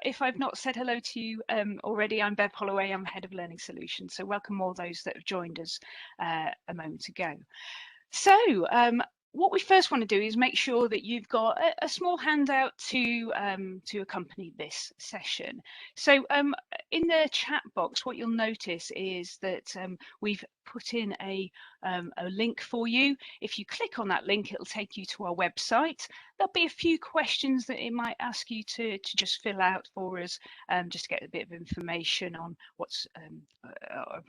if I've not said hello to you already, I'm Bev Holloway. I'm Head of Learning Solutions. So welcome all those that have joined us a moment ago. So what we first want to do is make sure that you've got a small handout to accompany this session. So in the chat box, what you'll notice is that we've put in a link for you. If you click on that link, it'll take you to our website. There'll be a few questions that it might ask you to just fill out for us, just to get a bit of information on what's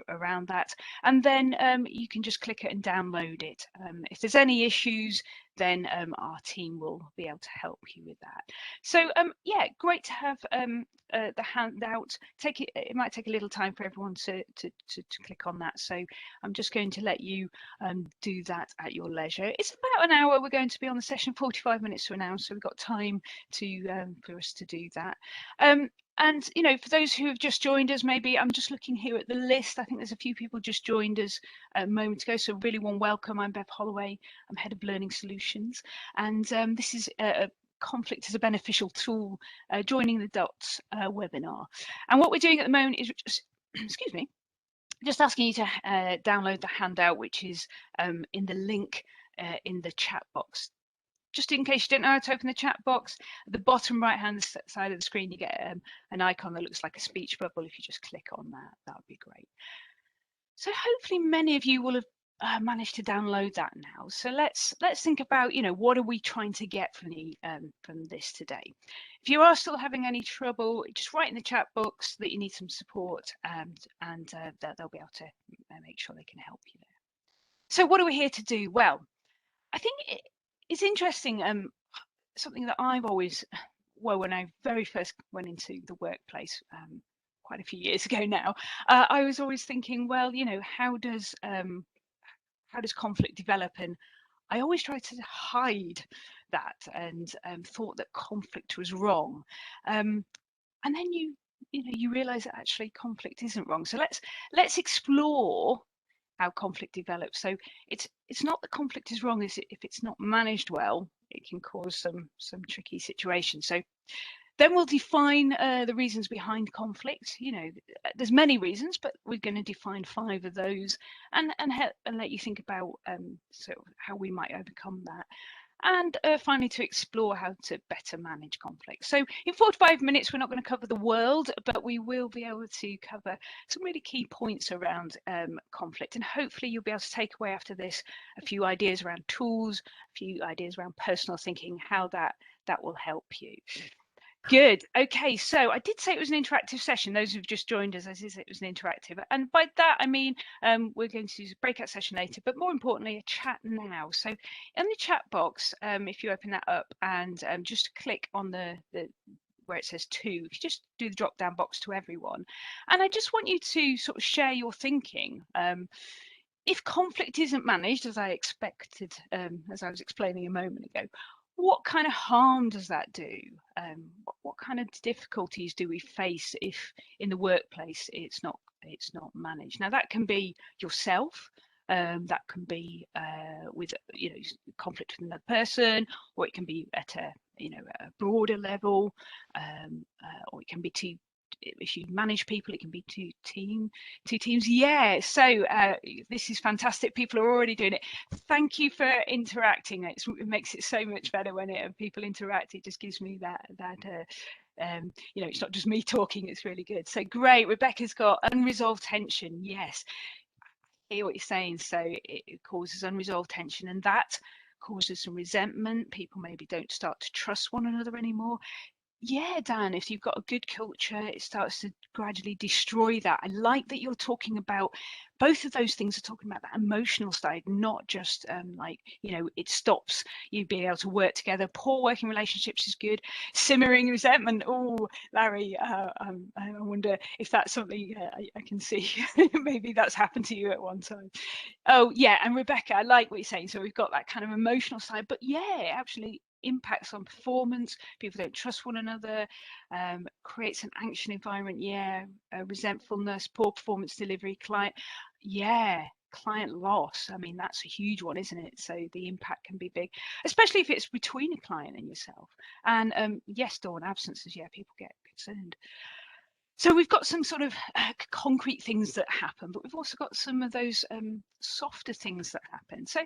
around that. And then you can just click it and download it. If there's any issues, then our team will be able to help you with that. So yeah, great to have the handout. It might take a little time for everyone to click on that. So I'm just going to let you do that at your leisure. It's about an hour. We're going to be on the session, 45 minutes to an hour, so we've got time to for us to do that. And you know, for those who have just joined us, maybe I'm just looking here at the list. I think there's a few people just joined us a moment ago, so really warm welcome. I'm Bev Holloway. I'm Head of Learning Solutions, and this is a conflict as a beneficial tool, joining the dots webinar. And what we're doing at the moment is just, excuse me, just asking you to download the handout, which is in the link in the chat box. Just in case you don't know how to open the chat box, at the bottom right hand side of the screen, you get an icon that looks like a speech bubble. If you just click on that, that would be great. So hopefully many of you will have managed to download that now. So let's think about, you know, what are we trying to get from this today? If you are still having any trouble, just write in the chat box that you need some support, and they'll be able to make sure they can help you there. So what are we here to do? Well, I think it's interesting, something that I've always, well, when I very first went into the workplace, quite a few years ago now, I was always thinking, well, you know, how does conflict develop? And I always tried to hide that and thought that conflict was wrong. And then you know, you realize that actually conflict isn't wrong. So let's explore how conflict develops. So it's not that conflict is wrong, is it? If it's not managed well, it can cause some tricky situations. So then we'll define the reasons behind conflict. You know, there's many reasons, but we're going to define 5 of those, and let you think about sort of how we might overcome that. And finally, to explore how to better manage conflict. So in 45 minutes, we're not going to cover the world, but we will be able to cover some really key points around conflict. And hopefully you'll be able to take away after this a few ideas around tools, a few ideas around personal thinking, how that will help you. Good. Okay, so I did say it was an interactive session. Those who've just joined us, as is, it was an interactive. And by that, I mean, we're going to use a breakout session later, but more importantly, a chat now. So in the chat box, if you open that up and just click on the where it says to, if you just do the drop down box to everyone. And I just want you to sort of share your thinking. If conflict isn't managed, as I expected, as I was explaining a moment ago, what kind of harm does that do? What kind of difficulties do we face if in the workplace it's not managed? Now that can be yourself, that can be with, you know, conflict with another person, or it can be at a, you know, a broader level, or it can be if you manage people, it can be two teams. Yeah, so this is fantastic. People are already doing it. Thank you for interacting. It makes it so much better when people interact. It just gives me that you know, it's not just me talking, it's really good. So great. Rebecca's got unresolved tension. Yes, I hear what you're saying. So it causes unresolved tension, and that causes some resentment. People maybe don't start to trust one another anymore. Yeah, Dan, if you've got a good culture, it starts to gradually destroy that. I like that you're talking about both of those things, are talking about that emotional side, not just like, you know, it stops you being able to work together. Poor working relationships is good. Simmering resentment. Oh, Larry, I wonder if that's something I can see. Maybe that's happened to you at one time. Oh, yeah. And Rebecca, I like what you're saying. So we've got that kind of emotional side, but yeah, actually impacts on performance. People don't trust one another, creates an anxious environment. Yeah, resentfulness, poor performance delivery, client loss. I mean, that's a huge one, isn't it? So the impact can be big, especially if it's between a client and yourself. And yes, Dawn, absences. Yeah, people get concerned. So we've got some sort of concrete things that happen, but we've also got some of those softer things that happen. So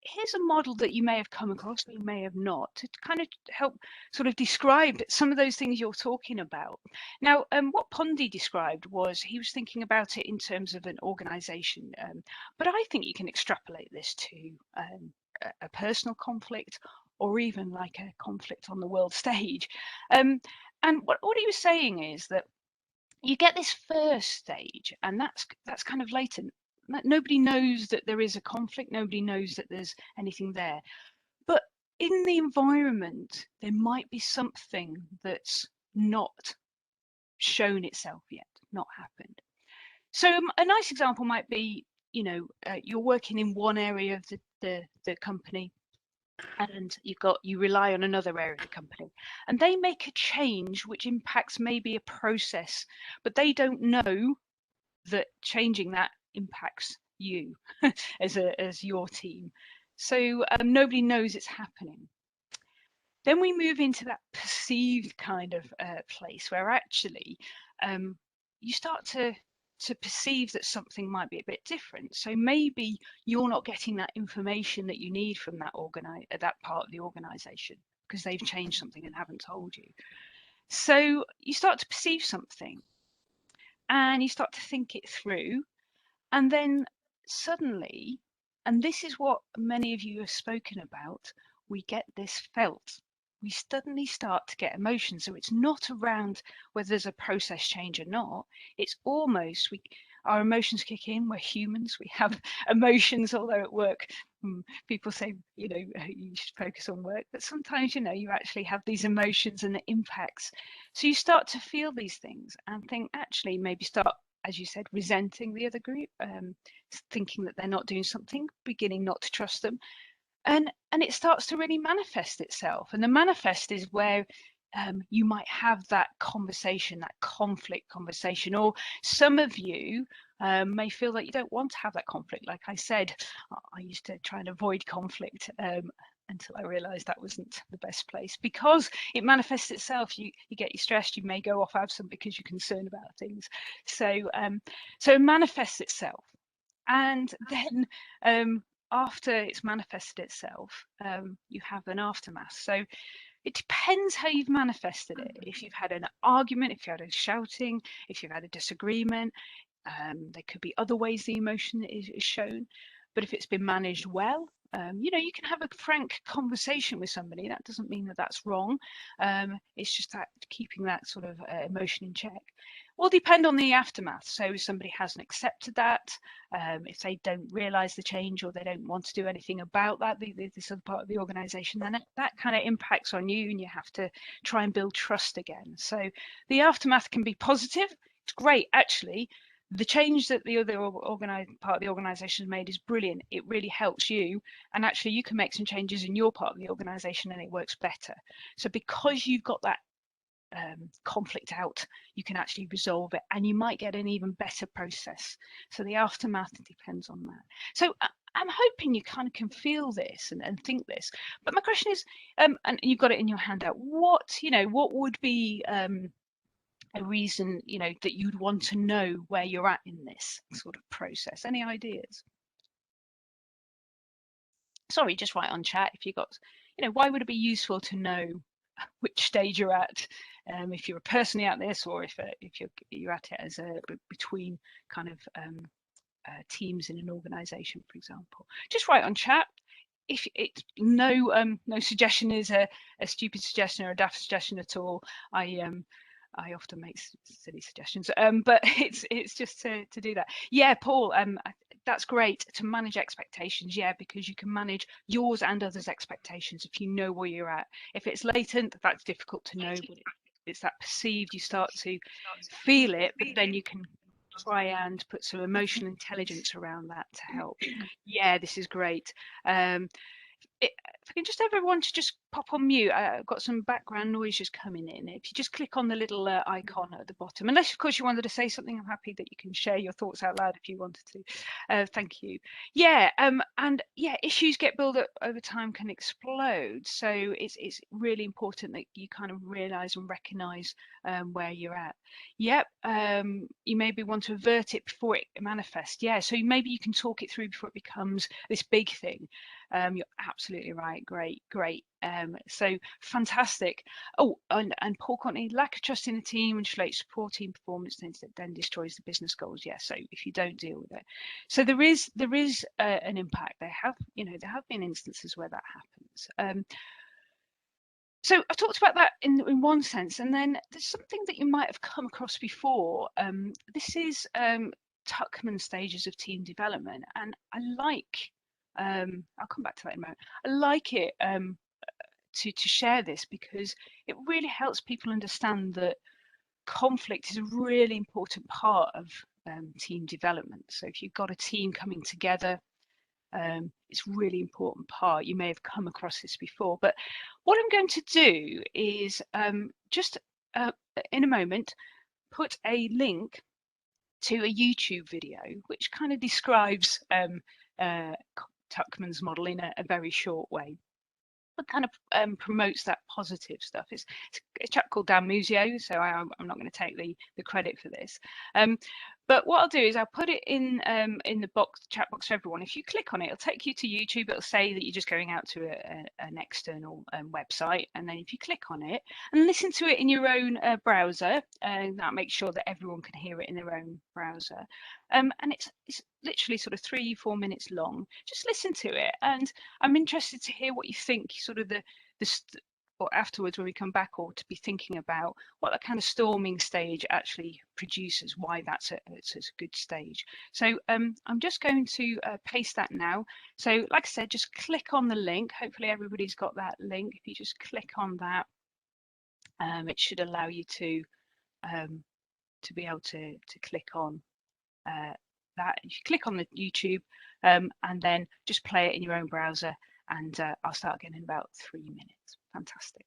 here's a model that you may have come across, or you may have not, to kind of help sort of describe some of those things you're talking about. Now, what Pondy described was he was thinking about it in terms of an organization, but I think you can extrapolate this to a personal conflict, or even like a conflict on the world stage. And what he was saying is that you get this first stage, and that's kind of latent. Nobody knows that there is a conflict. Nobody knows that there's anything there. But in the environment, there might be something that's not shown itself yet, not happened. So a nice example might be, you're working in one area of the company, and you rely on another area of the company, and they make a change which impacts maybe a process, but they don't know that changing that impacts you as your team. So nobody knows it's happening. Then we move into that perceived kind of place where actually you start to perceive that something might be a bit different. So maybe you're not getting that information that you need from that part of the organization because they've changed something and haven't told you. So you start to perceive something and you start to think it through, and then suddenly, and this is what many of you have spoken about, we get this felt. We suddenly start to get emotion. So it's not around whether there's a process change or not. It's almost our emotions kick in. We're humans. We have emotions, although at work people say, you should focus on work. But sometimes, you actually have these emotions and the impacts. So you start to feel these things and think, actually, maybe start, as you said, resenting the other group, thinking that they're not doing something, beginning not to trust them. And it starts to really manifest itself. And the manifest is where you might have that conversation, that conflict conversation, or some of you may feel that you don't want to have that conflict. Like I said, I used to try and avoid conflict until I realized that wasn't the best place, because it manifests itself. You get you stressed, you may go off absent because you're concerned about things. So it manifests itself. And then after it's manifested itself, you have an aftermath. So it depends how you've manifested it. If you've had an argument, if you had a shouting, if you've had a disagreement, there could be other ways the emotion is shown. But if it's been managed well, you can have a frank conversation with somebody. That doesn't mean that that's wrong. It's just that keeping that sort of emotion in check will depend on the aftermath. So if somebody hasn't accepted that, if they don't realize the change, or they don't want to do anything about that, this other part of the organization, then that kind of impacts on you, and you have to try and build trust again. So the aftermath can be positive. It's great, actually. The change that the other part of the organization has made is brilliant. It really helps you, and actually you can make some changes in your part of the organization and it works better. So because you've got that conflict out, you can actually resolve it, and you might get an even better process. So the aftermath depends on that. So I'm hoping you kind of can feel this and think this. But my question is, and you've got it in your handout, what would be a reason, that you'd want to know where you're at in this sort of process? Any ideas? Sorry, just write on chat if you got, why would it be useful to know which stage you're at, if you're personally at this, or if you're at it as a between kind of teams in an organization, for example. Just write on chat. If it's no suggestion is a stupid suggestion or a daft suggestion at all. I often make silly suggestions, but it's just to do that. Yeah, Paul, that's great to manage expectations. Yeah, because you can manage yours and others' expectations if you know where you're at. If it's latent, that's difficult to know, but it's that perceived. You start to feel it, but then you can try and put some emotional intelligence around that to help. Yeah, this is great. if I can just have everyone to just pop on mute. I've got some background noise just coming in. If you just click on the little icon at the bottom, unless of course you wanted to say something, I'm happy that you can share your thoughts out loud if you wanted to. Thank you. Yeah, and yeah, issues get built up over time, can explode. So it's really important that you kind of realise and recognise where you're at. Yep. You maybe want to avert it before it manifests. Yeah. So maybe you can talk it through before it becomes this big thing. You're absolutely right. Great, great. So fantastic. Oh, and Paul Courtney, lack of trust in the team and inflates poor team performance, then destroys the business goals. Yeah. So if you don't deal with it, so there is an impact. There have been instances where that happens. So I've talked about that in one sense, and then there's something that you might have come across before. This is Tuckman stages of team development, and I like. I'll come back to that in a moment. I like it to share this because it really helps people understand that conflict is a really important part of team development. So if you've got a team coming together, it's really important part. You may have come across this before, but what I'm going to do is just in a moment put a link to a YouTube video which kind of describes Tuckman's model in a very short way, but kind of promotes that positive stuff. It's a chap called Dan Musio, so I'm not going to take the credit for this. But what I'll do is I'll put it in the chat box for everyone. If you click on it, it'll take you to YouTube. It'll say that you're just going out to an external website, and then if you click on it and listen to it in your own browser, that makes sure that everyone can hear it in their own browser. And it's literally sort of 3-4 minutes long. Just listen to it, and I'm interested to hear what you think. Sort of or afterwards when we come back, or to be thinking about what that kind of storming stage actually produces, why it's a good stage. So I'm just going to paste that now. So like I said, just click on the link. Hopefully everybody's got that link. If you just click on that, it should allow you to be able to click on that. If you click on the YouTube and then just play it in your own browser, and I'll start again in about 3 minutes. Fantastic.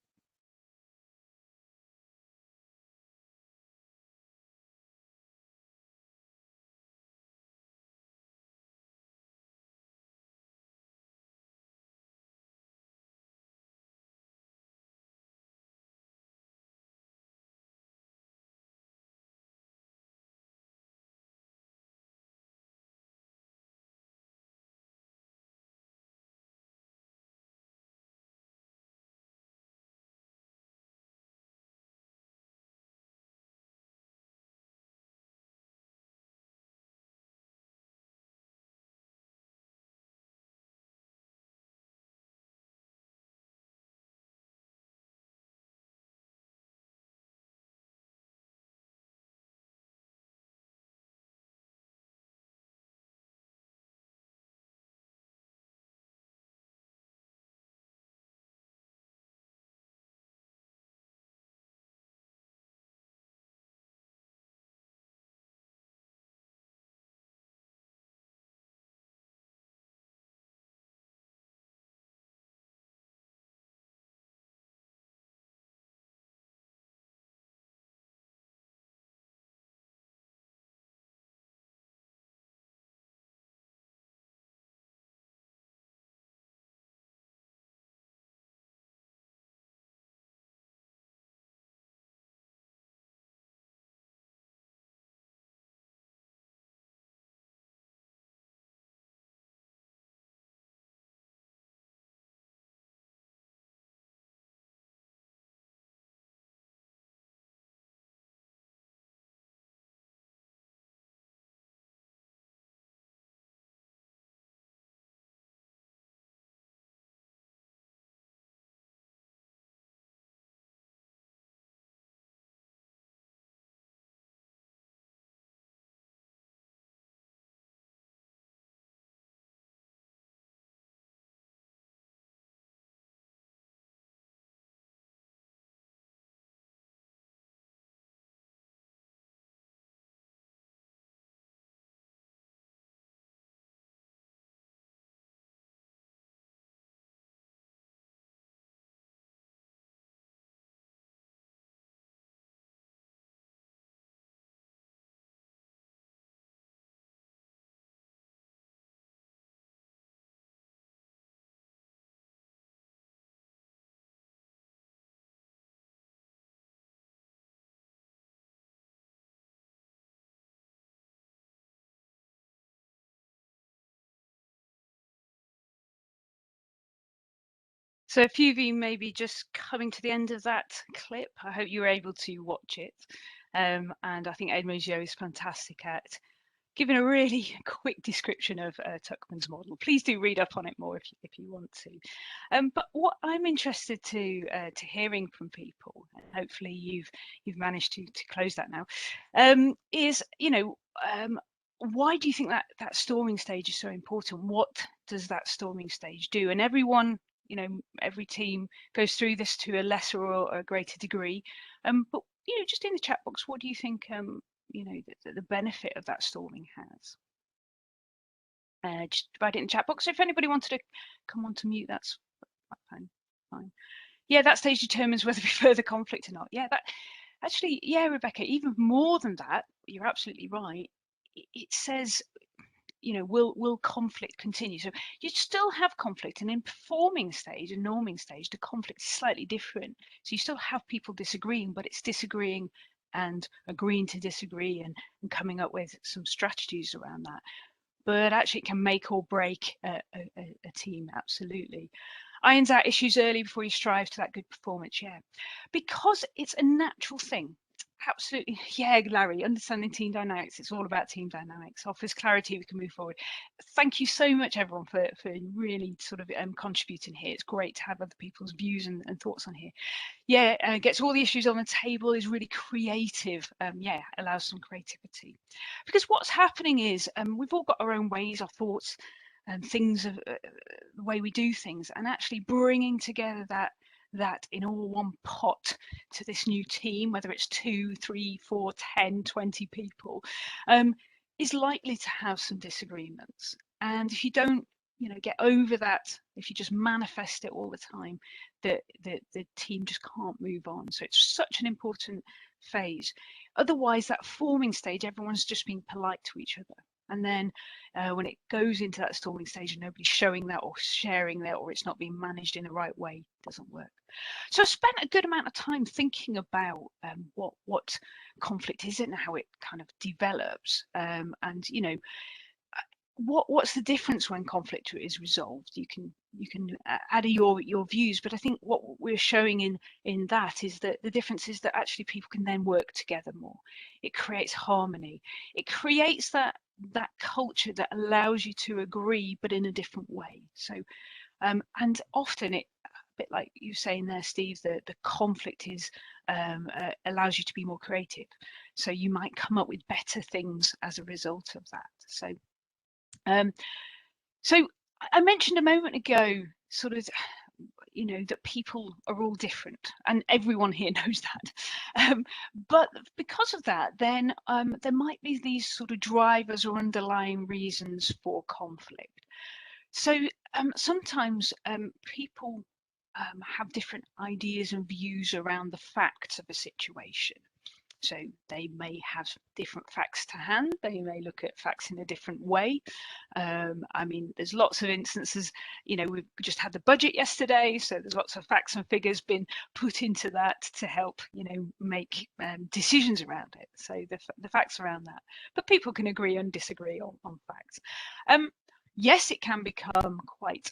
So a few of you may be just coming to the end of that clip. I hope you were able to watch it. And I think Edmund Joe is fantastic at giving a really quick description of Tuckman's model. Please do read up on it more if you want to. But what I'm interested to hearing from people, and hopefully you've managed to close that now, is why do you think that storming stage is so important? What does that storming stage do? And everyone, every team goes through this to a lesser or a greater degree. But just in the chat box, what do you think the benefit of that storming has? Just write it in the chat box. So if anybody wanted to come on to mute, that's fine. Yeah, that stage determines whether we further conflict or not. Yeah, that actually, yeah, Rebecca, even more than that, you're absolutely right. It says, will conflict continue? So you still have conflict, and in performing stage and norming stage, the conflict is slightly different. So you still have people disagreeing, but it's disagreeing and agreeing to disagree and coming up with some strategies around that. But actually, it can make or break a team, absolutely. Irons out issues early before you strive to that good performance, yeah. Because it's a natural thing. Absolutely, yeah, Larry, understanding team dynamics. It's all about team dynamics. Offers clarity, we can move forward. Thank you so much, everyone, for really sort of contributing here. It's great to have other people's views and thoughts on here. Yeah, gets all the issues on the table, is really creative. Yeah, allows some creativity. Because what's happening is we've all got our own ways, our thoughts, and things of the way we do things, and actually bringing together that in all one pot to this new team, whether it's 2, 3, 4, 10, 20 people, is likely to have some disagreements. And if you don't get over that, if you just manifest it all the time, the team just can't move on. So it's such an important phase. Otherwise, that forming stage, everyone's just being polite to each other. And then when it goes into that storming stage and nobody's showing that or sharing that, or it's not being managed in the right way, it doesn't work. So I spent a good amount of time thinking about what conflict is and how it kind of develops. And what's the difference when conflict is resolved? You can add your views, but I think what we're showing in that is that the difference is that actually people can then work together more. It creates harmony. It creates that culture that allows you to agree, but in a different way. So and often it, a bit like you saying there, Steve, the conflict is allows you to be more creative. So you might come up with better things as a result of that. So I mentioned a moment ago, sort of, that people are all different, and everyone here knows that. But because of that, then there might be these sort of drivers or underlying reasons for conflict. So sometimes people have different ideas and views around the facts of a situation. So they may have different facts to hand. They may look at facts in a different way. I mean, there's lots of instances, we've just had the budget yesterday, so there's lots of facts and figures been put into that to help, make decisions around it. So the facts around that. But people can agree and disagree on facts. Yes, it can become quite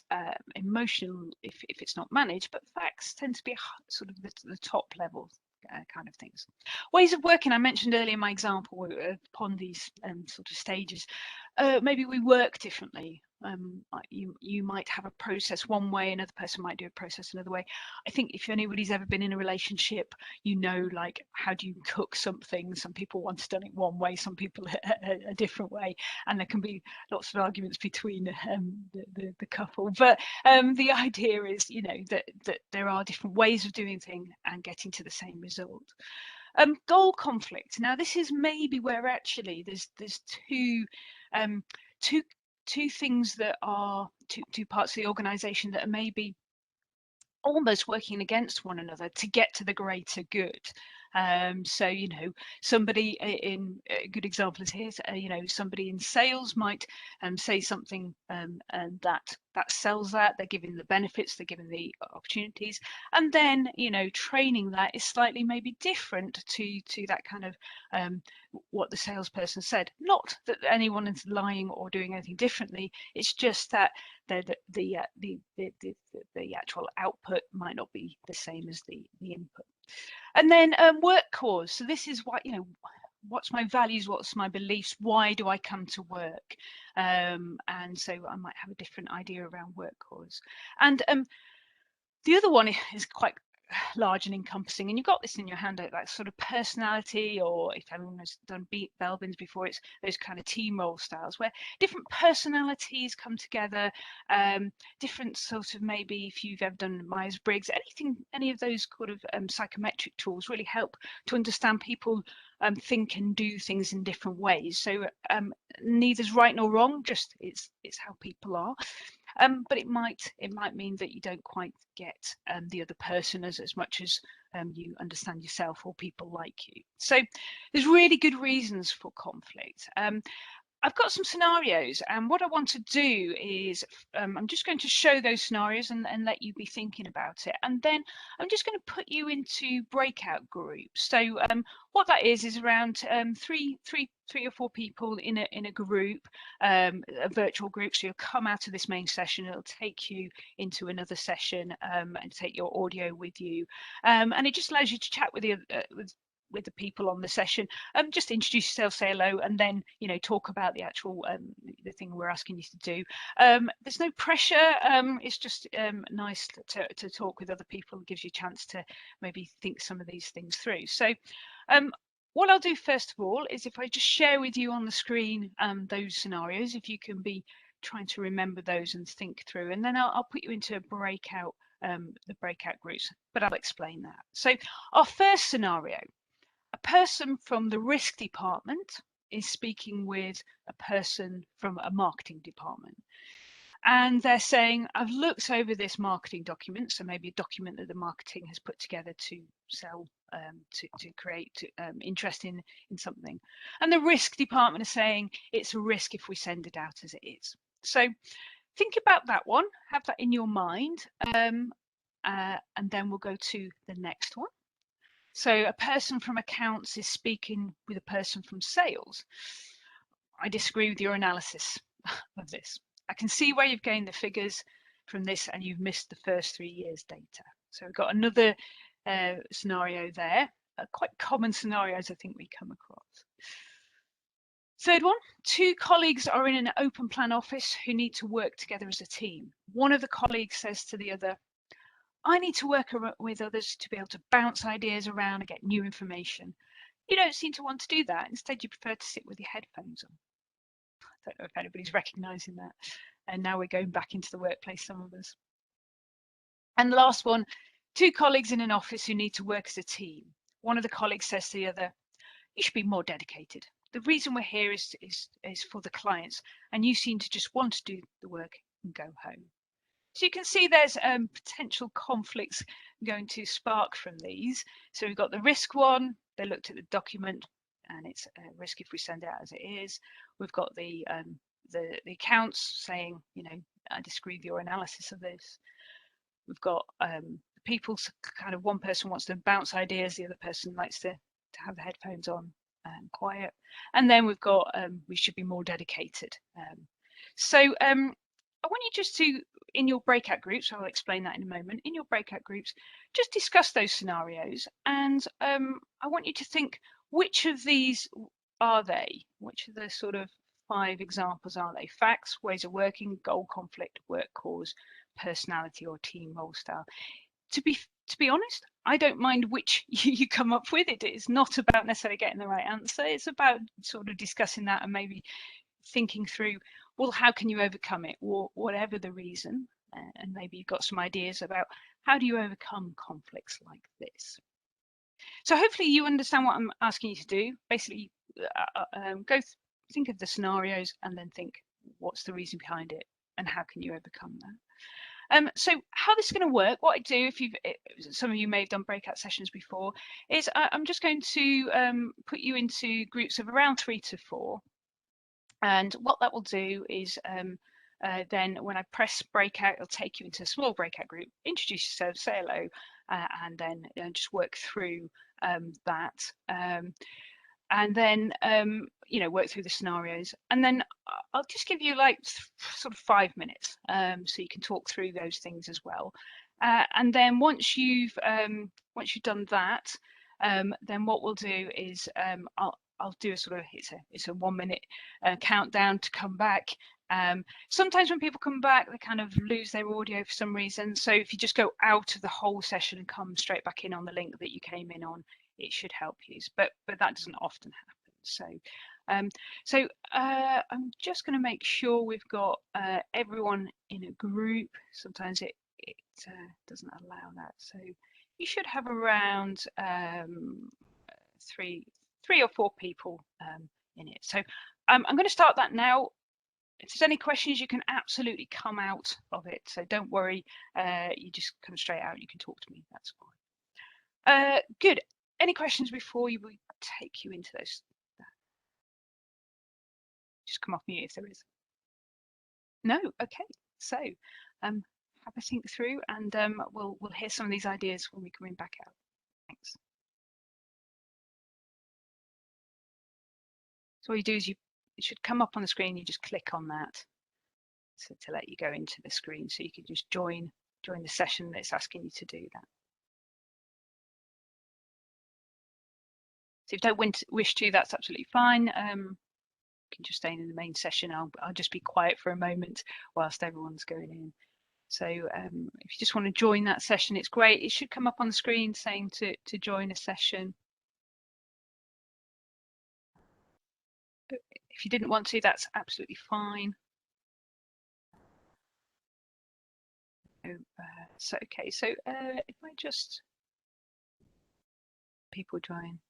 emotional if it's not managed, but facts tend to be sort of the top level kind of things. Ways of working, I mentioned earlier in my example upon these sort of stages. Maybe we work differently. You might have a process one way, another person might do a process another way. I think if anybody's ever been in a relationship, like how do you cook something? Some people want it done it one way, some people a different way, and there can be lots of arguments between the couple. But the idea is, that there are different ways of doing things and getting to the same result. Goal conflict. Now, this is maybe where actually there's two things that are two parts of the organisation that are maybe almost working against one another to get to the greater good. So, you know, somebody in a good example is here, you know, somebody in sales might say something and that sells that. They're giving the benefits, they're giving the opportunities, and then, you know, training that is slightly maybe different to that kind of what the salesperson said. Not that anyone is lying or doing anything differently. It's just that the actual output might not be the same as the input. And then work cause. So this is what, you know, what's my values, what's my beliefs, why do I come to work? And so I might have a different idea around work cause. And the other one is quite large and encompassing, and you've got this in your handout, that sort of personality, or if anyone has done Belbin's before, it's those kind of team role styles where different personalities come together, different sort of, maybe if you've ever done Myers-Briggs, any of those kind of psychometric tools really help to understand people think and do things in different ways. So neither's right nor wrong, just it's how people are. But it might mean that you don't quite get the other person as much as you understand yourself or people like you. So there's really good reasons for conflict. I've got some scenarios, and what I want to do is I'm just going to show those scenarios and let you be thinking about it, and then I'm just going to put you into breakout groups. So what that is around three or four people in a group, a virtual group. So you'll come out of this main session, it'll take you into another session and take your audio with you, and it just allows you to chat with the with the people on the session. Just introduce yourself, say hello, and then, you know, talk about the actual the thing we're asking you to do. There's no pressure. It's just nice to talk with other people. It gives you a chance to maybe think some of these things through. So what I'll do first of all is, if I just share with you on the screen those scenarios, if you can be trying to remember those and think through, and then I'll put you into a breakout the breakout groups, but I'll explain that. So our first scenario: a person from the risk department is speaking with a person from a marketing department. And they're saying, I've looked over this marketing document, so maybe a document that the marketing has put together to sell, to create interest in something. And the risk department is saying it's a risk if we send it out as it is. So think about that one, have that in your mind, and then we'll go to the next one. So a person from accounts is speaking with a person from sales. I disagree with your analysis of this. I can see where you've gained the figures from this and you've missed the first 3 years data. So we've got another scenario there, quite common scenarios I think we come across. Third one: two colleagues are in an open plan office who need to work together as a team. One of the colleagues says to the other, I need to work with others to be able to bounce ideas around and get new information. You don't seem to want to do that. Instead, you prefer to sit with your headphones on. I don't know if anybody's recognising that. And now we're going back into the workplace, some of us. And the last one: two colleagues in an office who need to work as a team. One of the colleagues says to the other, you should be more dedicated. The reason we're here is for the clients, and you seem to just want to do the work and go home. So you can see there's potential conflicts going to spark from these. So we've got the risk one. They looked at the document and it's a risk if we send it out as it is. We've got the accounts saying, you know, I disagree with your analysis of this. We've got people's kind of, one person wants to bounce ideas, the other person likes to have the headphones on and quiet. And then we've got we should be more dedicated. So I want you just to, in your breakout groups, I'll explain that in a moment, in your breakout groups, just discuss those scenarios. And I want you to think, which of these are they? Which of the sort of 5 examples are they? Facts, ways of working, goal, conflict, work cause, personality, or team role style. To be honest, I don't mind which you come up with. It is not about necessarily getting the right answer. It's about sort of discussing that and maybe thinking through, well, how can you overcome it, or whatever the reason, and maybe you've got some ideas about how do you overcome conflicts like this. So hopefully you understand what I'm asking you to do. Basically, think of the scenarios and then think, what's the reason behind it and how can you overcome that. So how this is going to work, what I do, if some of you may have done breakout sessions before, is I'm just going to put you into groups of around 3 to 4. And what that will do is then when I press breakout, it'll take you into a small breakout group, introduce yourself, say hello, and then just work through that. And then work through the scenarios, and then I'll just give you like sort of 5 minutes so you can talk through those things as well, and then once you've done that, then what we'll do is I'll do a sort of it's a 1 minute countdown to come back. Sometimes when people come back, they kind of lose their audio for some reason, so if you just go out of the whole session and come straight back in on the link that you came in on, it should help you, but that doesn't often happen. So I'm just going to make sure we've got everyone in a group. Sometimes it doesn't allow that, so you should have around three or four people in it. So I'm going to start that now. If there's any questions, you can absolutely come out of it, so don't worry. You just come straight out, you can talk to me, that's fine. Good. Any questions before we take you into those? Just come off mute if there is. No? Okay. So have a think through, and we'll hear some of these ideas when we come back out. Thanks. So what you do is it should come up on the screen, you just click on that to let you go into the screen, so you can just join the session that's asking you to do that. So if you don't wish to, that's absolutely fine. You can just stay in the main session. I'll just be quiet for a moment whilst everyone's going in. So if you just want to join that session, it's great. It should come up on the screen saying to join a session. If you didn't want to, that's absolutely fine. So okay, so if I just people join.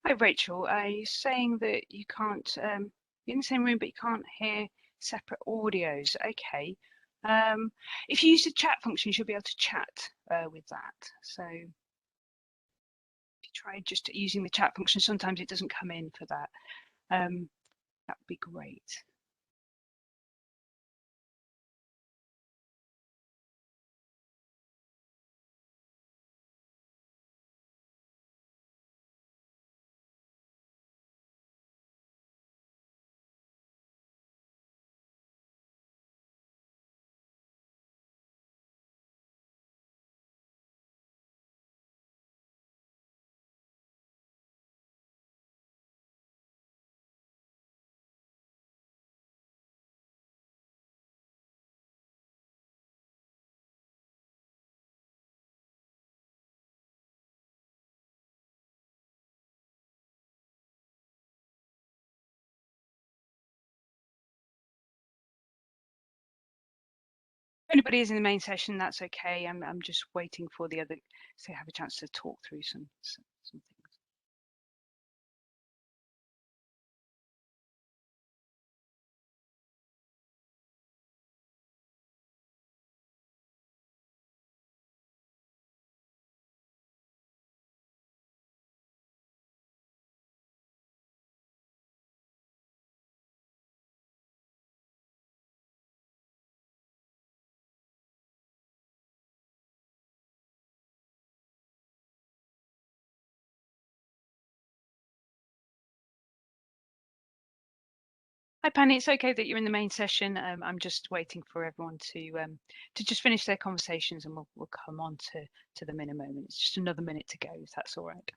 Hi Rachel, are you saying that you can't you're in the same room but you can't hear separate audios? Okay. If you use the chat function, you should be able to chat with that. So if you try just using the chat function, sometimes it doesn't come in for that. That would be great. If anybody is in the main session, that's okay. I'm just waiting for the other to have a chance to talk through some things. Hi, Penny. It's okay that you're in the main session. I'm just waiting for everyone to just finish their conversations, and we'll come on to them in a moment. It's just another minute to go, if that's all right.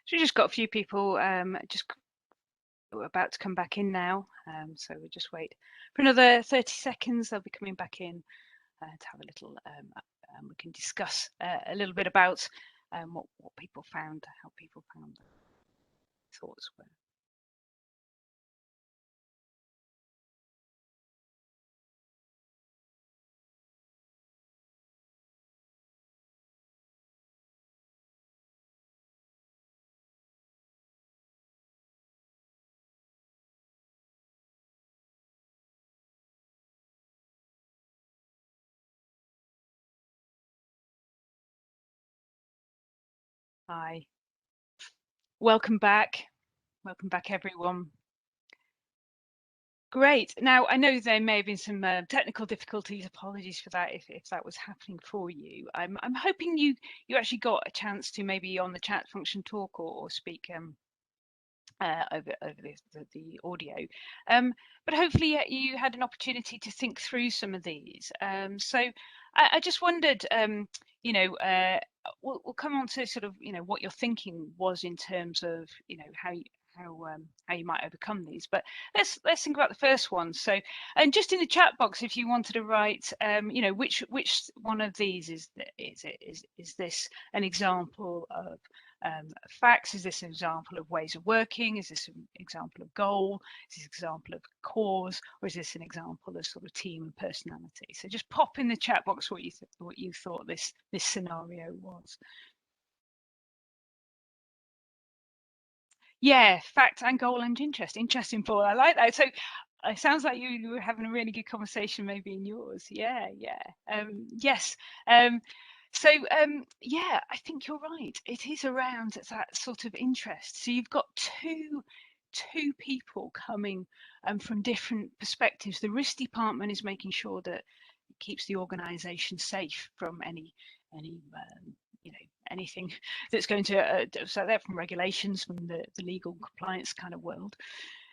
So we just got a few people just about to come back in now. So we'll just wait for another 30 seconds. They'll be coming back in to have a little, we can discuss a little bit about what people found, how people found their thoughts were. Hi, welcome back. Welcome back, everyone. Great. Now, I know there may have been some technical difficulties. Apologies for that if that was happening for you. I'm hoping you actually got a chance to maybe on the chat function talk or speak over the audio. But hopefully you had an opportunity to think through some of these. So I just wondered, you know, we'll come on to sort of, you know, what your thinking was in terms of, you know, how you might overcome these. But let's think about the first one. So, and just in the chat box, if you wanted to write, you know, which one of these is this an example of facts? Is this an example of ways of working? Is this an example of goal? Is this an example of cause? Or is this an example of sort of team and personality? So just pop in the chat box what you thought this scenario was. Yeah, fact and goal and interest. Interesting, Paul. I like that. So it sounds like you were having a really good conversation maybe in yours. Yeah, yeah. Yes. Um, yeah, I think you're right. It is around that sort of interest. So you've got two people coming from different perspectives. The risk department is making sure that it keeps the organisation safe from any you know anything that's going to so they're from regulations from the legal compliance kind of world,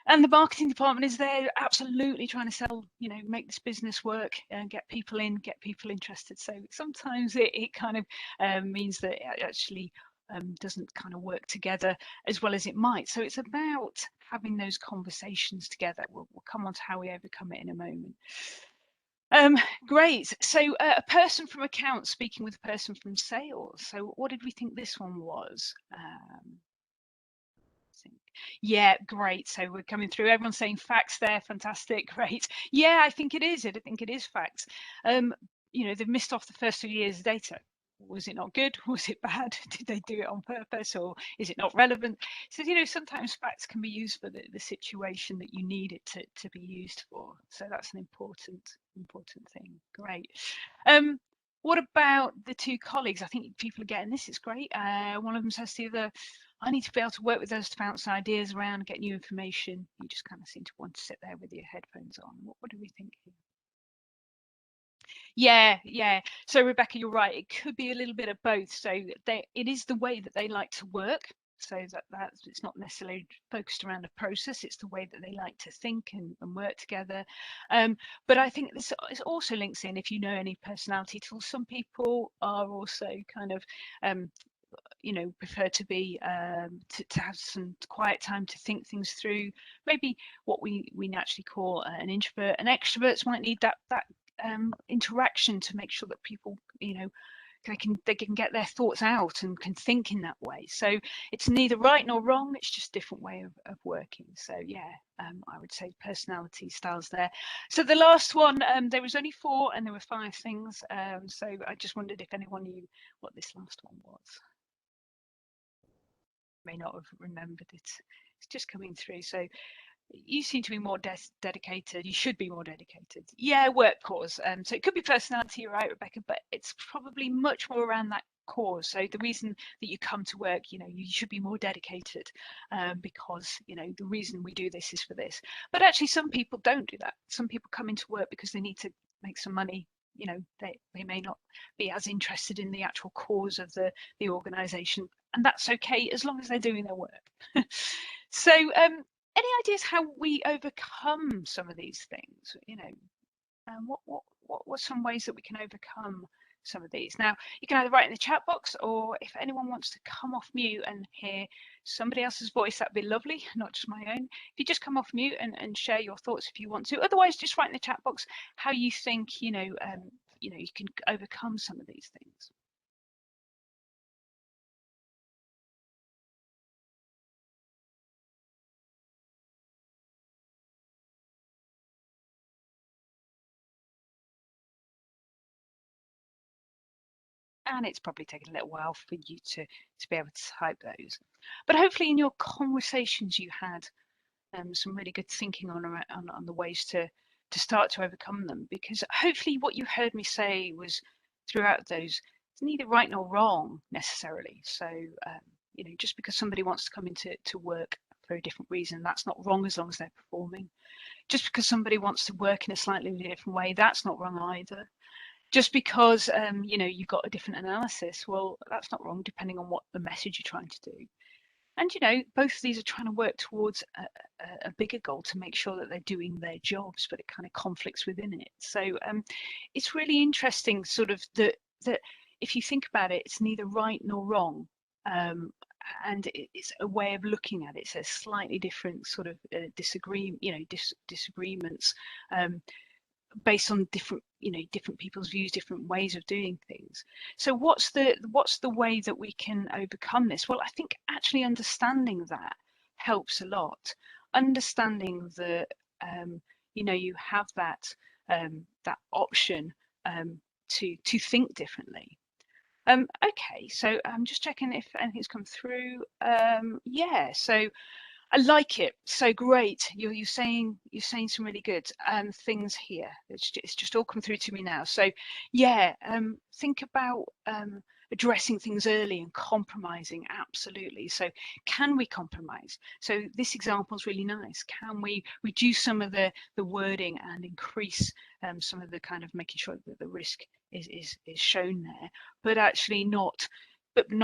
and the marketing department is there absolutely trying to sell, you know, make this business work and get people in, get people interested. So sometimes it kind of means that it actually doesn't kind of work together as well as it might. So it's about having those conversations together. We'll come on to how we overcome it in a moment. Great. So a person from accounts speaking with a person from sales. So what did we think this one was? Think. Yeah, great. So we're coming through. Everyone's saying facts there. Fantastic. Great. Yeah, I think it is. I think it is facts. You know, they've missed off the first 2 years' data. Was it not good? Was it bad? Did they do it on purpose, or is it not relevant? So, you know, sometimes facts can be used for the situation that you need it to be used for. So that's an important thing. Great. What about the two colleagues? I think people are getting this. It's great. One of them says to the other, I need to be able to work with those to bounce ideas around, get new information. You just kind of seem to want to sit there with your headphones on. What do we think here? Yeah, yeah. So Rebecca, you're right. It could be a little bit of both. So it is the way that they like to work. So that it's not necessarily focused around a process. It's the way that they like to think and work together. But I think this also links in, if you know any personality tools, some people are also kind of prefer to be to have some quiet time to think things through. Maybe what we naturally call an introvert, and extroverts might need that interaction to make sure that people, they can get their thoughts out and can think in that way. So it's neither right nor wrong, it's just a different way of working. So yeah, I would say personality styles there. So the last one, there was only 4 and there were 5 things. So I just wondered if anyone knew what this last one was. May not have remembered it. It's just coming through. So you seem to be more dedicated. You should be more dedicated. Yeah, work cause. So it could be personality, you're right, Rebecca, but it's probably much more around that cause. So the reason that you come to work, you should be more dedicated, because the reason we do this is for this. But actually, some people don't do that. Some people come into work because they need to make some money. They may not be as interested in the actual cause of the organization, and that's okay as long as they're doing their work. So any ideas how we overcome some of these things? What some ways that we can overcome some of these? Now, you can either write in the chat box, or if anyone wants to come off mute and hear somebody else's voice, that'd be lovely, not just my own. If you just come off mute and share your thoughts if you want to. Otherwise, just write in the chat box how you think you can overcome some of these things. And it's probably taken a little while for you to be able to type those, but hopefully in your conversations you had some really good thinking on the ways to start to overcome them, because hopefully what you heard me say was throughout those, it's neither right nor wrong necessarily. So just because somebody wants to come into work for a different reason, that's not wrong as long as they're performing. Just because somebody wants to work in a slightly different way, that's not wrong either. Just because you've got a different analysis, well, that's not wrong depending on what the message you're trying to do. And both of these are trying to work towards a bigger goal to make sure that they're doing their jobs, but it kind of conflicts within it. So it's really interesting, sort of that if you think about it, it's neither right nor wrong, and it's a way of looking at it. It's a slightly different sort of disagreements. Based on different people's views, different ways of doing things. So what's the way that we can overcome this? Well, I think actually understanding that helps a lot. Understanding that you have that that option to think differently. Okay, so I'm just checking if anything's come through. Yeah, so I like it. So great. You're saying some really good things here. It's just all come through to me now. So yeah, think about addressing things early and compromising. Absolutely. So can we compromise? So this example is really nice. Can we reduce some of the wording and increase some of the kind of making sure that the risk is shown there, but actually not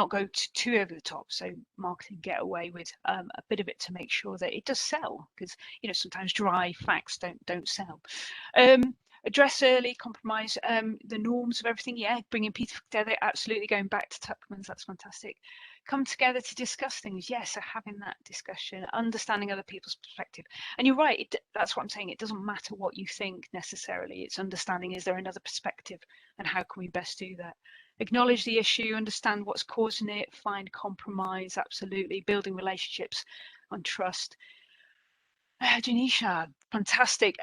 go too over the top. So marketing get away with a bit of it to make sure that it does sell, because sometimes dry facts don't sell. Address early, compromise the norms of everything. Yeah, bringing people together. Absolutely, going back to Tuckman's, that's fantastic. Come together to discuss things. Yes, so having that discussion, understanding other people's perspective. And you're right, that's what I'm saying. It doesn't matter what you think necessarily. It's understanding, is there another perspective, and how can we best do that? Acknowledge the issue, understand what's causing it, find compromise. Absolutely, building relationships on trust. Janisha, fantastic.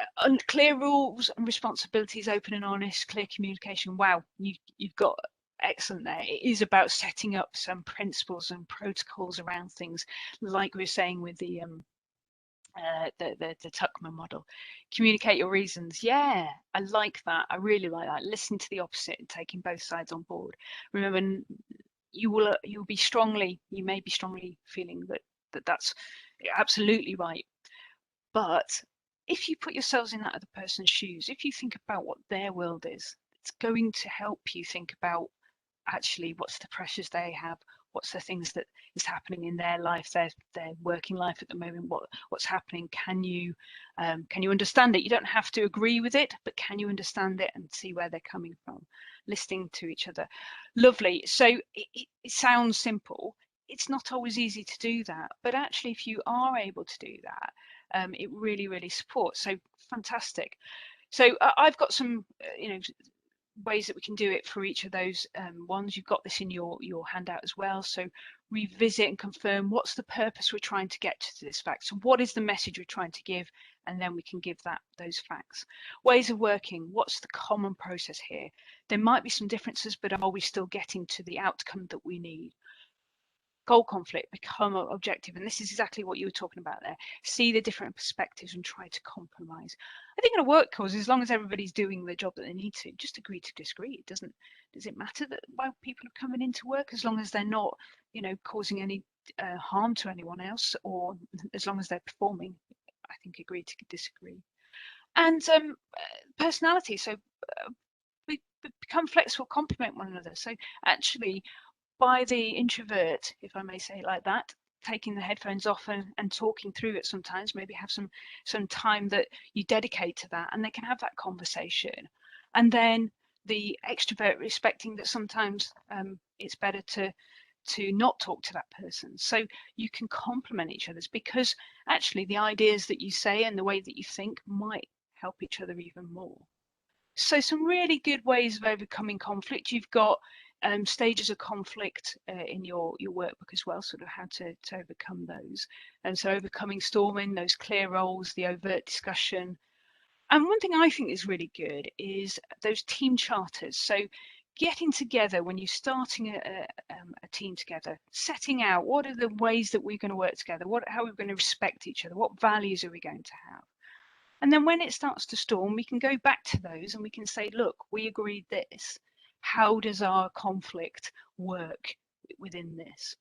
Clear rules and responsibilities, open and honest, clear communication. Wow, you've got excellent there. It is about setting up some principles and protocols around things, like we were saying with the Tuckman model. Communicate your reasons. Yeah, I like that. I really like that. Listen to the opposite and taking both sides on board. Remember, you may be strongly feeling that's absolutely right. But if you put yourselves in that other person's shoes, if you think about what their world is, it's going to help you think about actually what's the pressures they have, what's the things that is happening in their life, their working life at the moment, what's happening. Can you understand it? You don't have to agree with it, but can you understand it and see where they're coming from? Listening to each other. Lovely. So it sounds simple. It's not always easy to do that, but actually if you are able to do that, it really supports. So fantastic. So I've got some ways that we can do it for each of those ones. You've got this in your handout as well. So revisit and confirm what's the purpose we're trying to get to this fact. So what is the message we're trying to give, and then we can give those facts. Ways of working, what's the common process here? There might be some differences, but are we still getting to the outcome that we need? Goal conflict, become objective, and this is exactly what you were talking about there. See the different perspectives and try to compromise. I think in a work cause, as long as everybody's doing the job that they need to, just agree to disagree. Does it matter that why people are coming into work, as long as they're not causing any harm to anyone else, or as long as they're performing? I think agree to disagree. And personality, so we become flexible, complement one another. So actually, by the introvert, if I may say it like that, taking the headphones off and talking through it sometimes, maybe have some time that you dedicate to that, and they can have that conversation. And then the extrovert, respecting that sometimes it's better to not talk to that person. So you can complement each other's, because actually the ideas that you say and the way that you think might help each other even more. So some really good ways of overcoming conflict. You've got stages of conflict in your workbook as well, sort of how to overcome those. And so overcoming storming, those clear roles, the overt discussion. And one thing I think is really good is those team charters. So getting together when you're starting a team together, setting out what are the ways that we're going to work together, how are we going to respect each other, what values are we going to have. And then when it starts to storm, we can go back to those and we can say, look, we agreed this. How does our conflict work within this?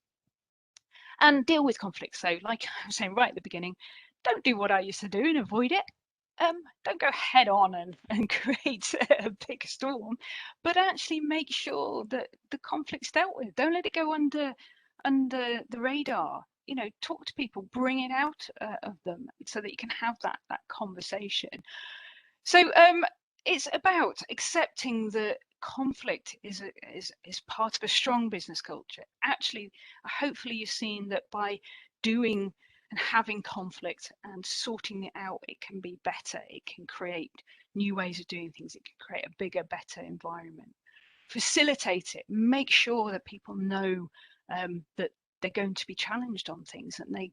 And deal with conflict. So like I was saying right at the beginning, don't do what I used to do and avoid it. Don't go head on and create a big storm, but actually make sure that the conflict's dealt with. Don't let it go under the radar. Talk to people, bring it out of them, so that you can have that conversation. So it's about accepting that conflict is part of a strong business culture. Actually, hopefully you've seen that by doing and having conflict and sorting it out, it can be better. It can create new ways of doing things. It can create a bigger, better environment. Facilitate it. Make sure that people know that they're going to be challenged on things, and they,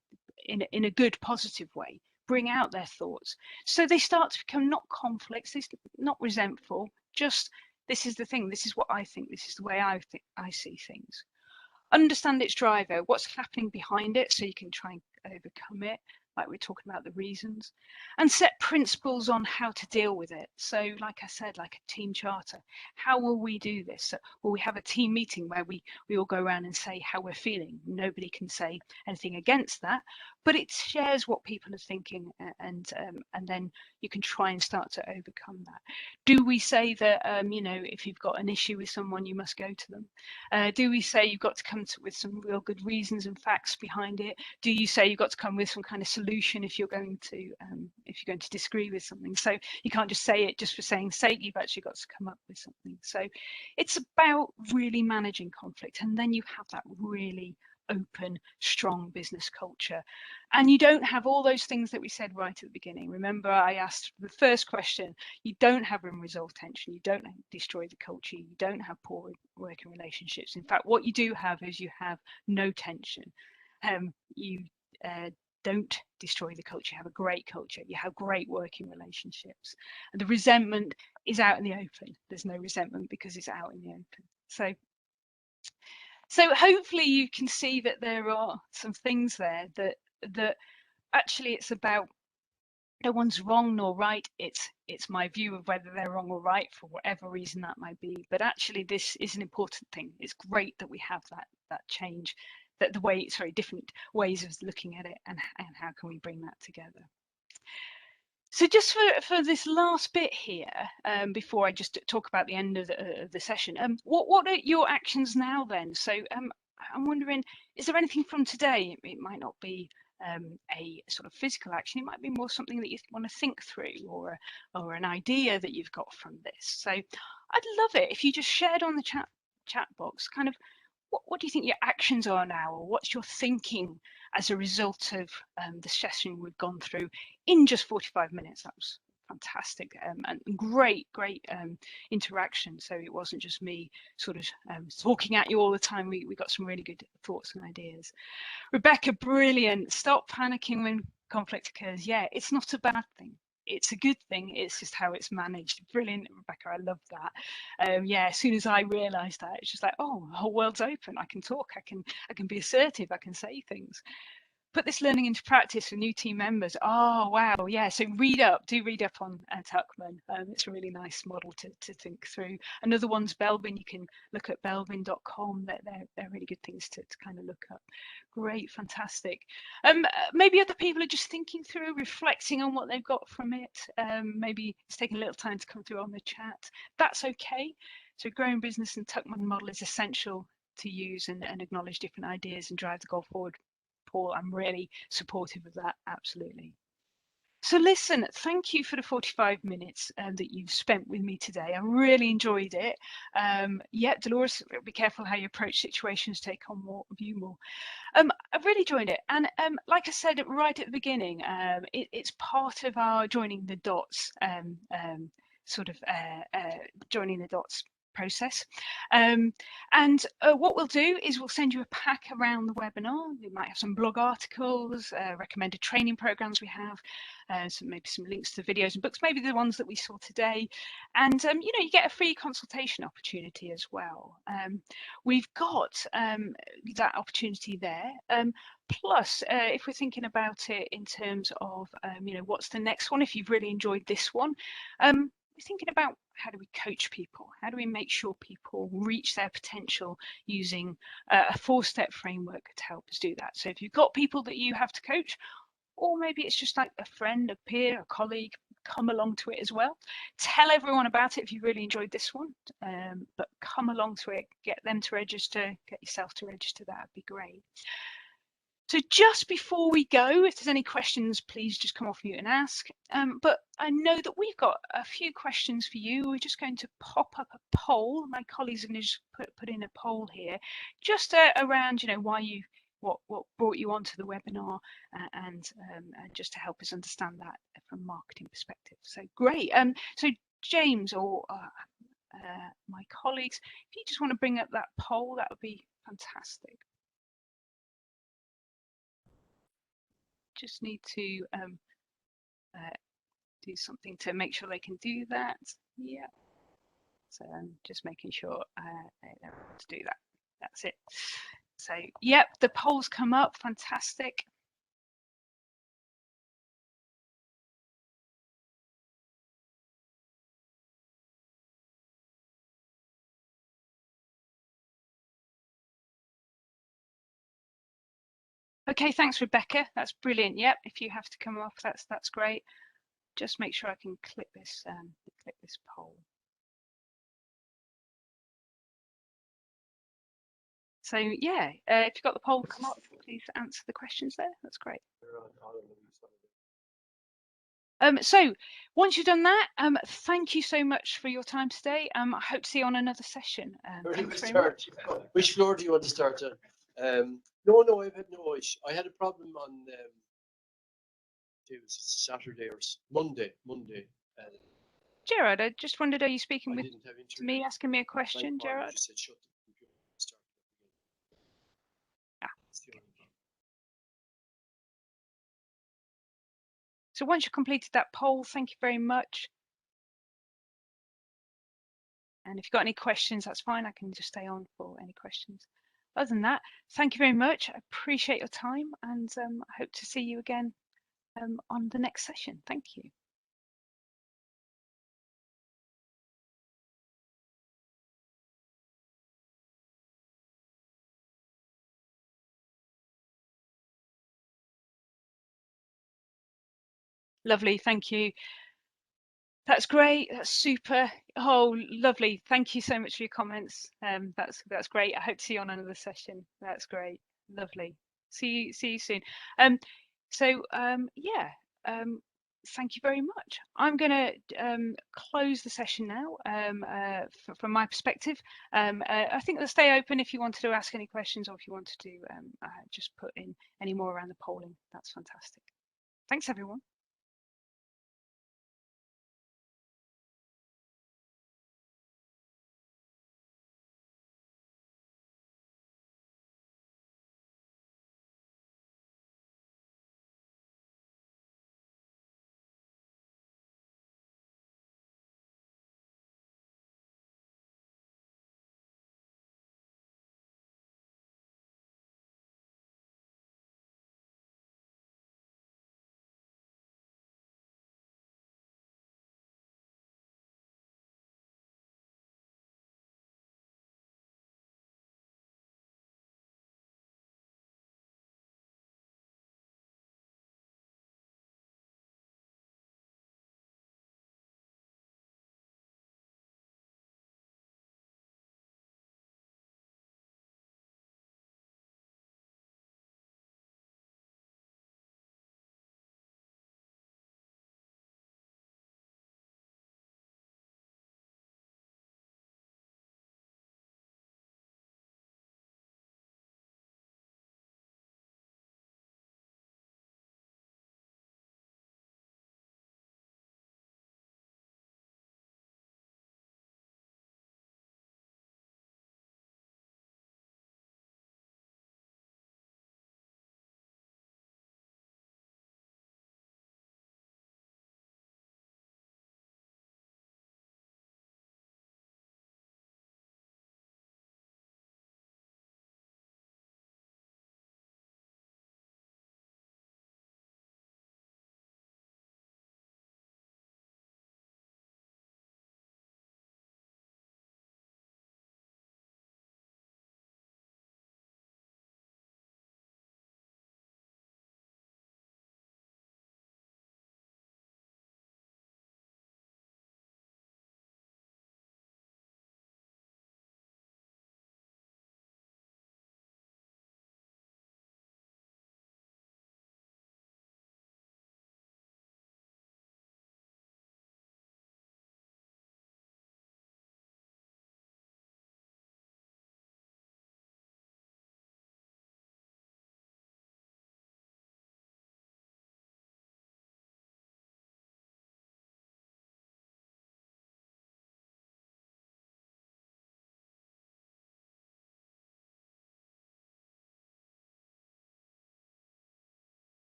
in a good, positive way, bring out their thoughts. So they start to become not conflicts, not resentful, just this is the thing, this is what I think, this is the way I see things. Understand its driver, what's happening behind it, so you can try and overcome it, like we're talking about the reasons, and set principles on how to deal with it. So like I said, like a team charter, how will we do this? So, will we have a team meeting where we all go around and say how we're feeling? Nobody can say anything against that, but it shares what people are thinking, and then you can try and start to overcome that. Do we say that if you've got an issue with someone, you must go to them? Do we say you've got to come with some real good reasons and facts behind it? Do you say you've got to come with some kind of solution if you're going to disagree with something? So you can't just say it just for saying sake. You've actually got to come up with something. So it's about really managing conflict, and then you have that really open, strong business culture. And you don't have all those things that we said right at the beginning. Remember, I asked the first question, you don't have unresolved tension, you don't destroy the culture, you don't have poor working relationships. In fact, what you do have is you have no tension. You don't destroy the culture, you have a great culture, you have great working relationships. And the resentment is out in the open. There's no resentment because it's out in the open. So hopefully you can see that there are some things there that actually it's about no one's wrong nor right. It's my view of whether they're wrong or right for whatever reason that might be. But actually this is an important thing. It's great that we have that change, that different ways of looking at it, and how can we bring that together. So just for this last bit here, before I just talk about the end of the session, what are your actions now then? So I'm wondering, is there anything from today? It might not be a sort of physical action. It might be more something that you want to think through, or an idea that you've got from this. So I'd love it if you just shared on the chat box kind of what do you think your actions are now, or what's your thinking as a result of the session we've gone through in just 45 minutes. That was fantastic, and great interaction. So it wasn't just me sort of talking at you all the time. We got some really good thoughts and ideas. Rebecca, brilliant. Stop panicking when conflict occurs. Yeah, it's not a bad thing. It's a good thing. It's just how it's managed. Brilliant, Rebecca. I love that. Yeah, as soon as I realised that, it's just like, oh, the whole world's open. I can talk. I can be assertive. I can say things. Put this learning into practice for new team members. Oh, wow. Yeah. So do read up on Tuckman. It's a really nice model to think through. Another one's Belbin. You can look at belbin.com. They're really good things to kind of look up. Great. Fantastic. Maybe other people are just thinking through, reflecting on what they've got from it. Maybe it's taking a little time to come through on the chat. That's okay. So growing business and Tuckman model is essential to use and acknowledge different ideas and drive the goal forward. Paul, I'm really supportive of that, absolutely. So listen, thank you for the 45 minutes that you've spent with me today. I really enjoyed it. Yeah, Dolores, be careful how you approach situations, take on more, view more. I've really enjoyed it. And like I said right at the beginning, it's part of our joining the dots, sort of joining the dots process. And what we'll do is we'll send you a pack around the webinar. We might have some blog articles, recommended training programs we have, maybe some links to videos and books, maybe the ones that we saw today. And you know, you get a free consultation opportunity as well. We've got that opportunity there. Plus, if we're thinking about it in terms of, you know, what's the next one? If you've really enjoyed this one, we're thinking about how do we coach people? How do we make sure people reach their potential using a 4-step framework to help us do that? So if you've got people that you have to coach, or maybe it's just like a friend, a peer, a colleague, come along to it as well. Tell everyone about it if you really enjoyed this one, but come along to it, get them to register, get yourself to register, that would be great. So just before we go, if there's any questions, please just come off mute and ask. But I know that we've got a few questions for you. We're just going to pop up a poll. My colleagues are going to just put in a poll here, just around, you know, why you, what brought you onto the webinar, and just to help us understand that from a marketing perspective. So great. So James or my colleagues, if you just want to bring up that poll, that would be fantastic. Just need to do something to make sure they can do that. Yeah. So I'm just making sure they're able to do that. That's it. So, yep, the polls come up. Fantastic. Okay, thanks, Rebecca. That's brilliant. Yep, if you have to come off, that's great. Just make sure I can click this poll. So yeah, if you've got the poll come up, please answer the questions there. That's great. So once you've done that, thank you so much for your time today. I hope to see you on another session. Thanks very much. Which floor do you want to start on? No, I've had no issue. I had a problem on it was Saturday or Monday. Gerard, I just wondered, are you speaking with to me, asking me a question, Gerard? Said, shut the computer, start Ah, okay. So once you've completed that poll, thank you very much. And if you've got any questions, that's fine. I can just stay on for any questions. Other than that, thank you very much. I appreciate your time, and I hope to see you again on the next session. Thank you. Lovely. Thank you. That's great. That's super. Oh, lovely. Thank you so much for your comments. That's great. I hope to see you on another session. That's great. Lovely. See you soon. Um, yeah. Thank you very much. I'm going to close the session now. From my perspective, I think they'll stay open if you wanted to ask any questions, or if you wanted to just put in any more around the polling. That's fantastic. Thanks, everyone.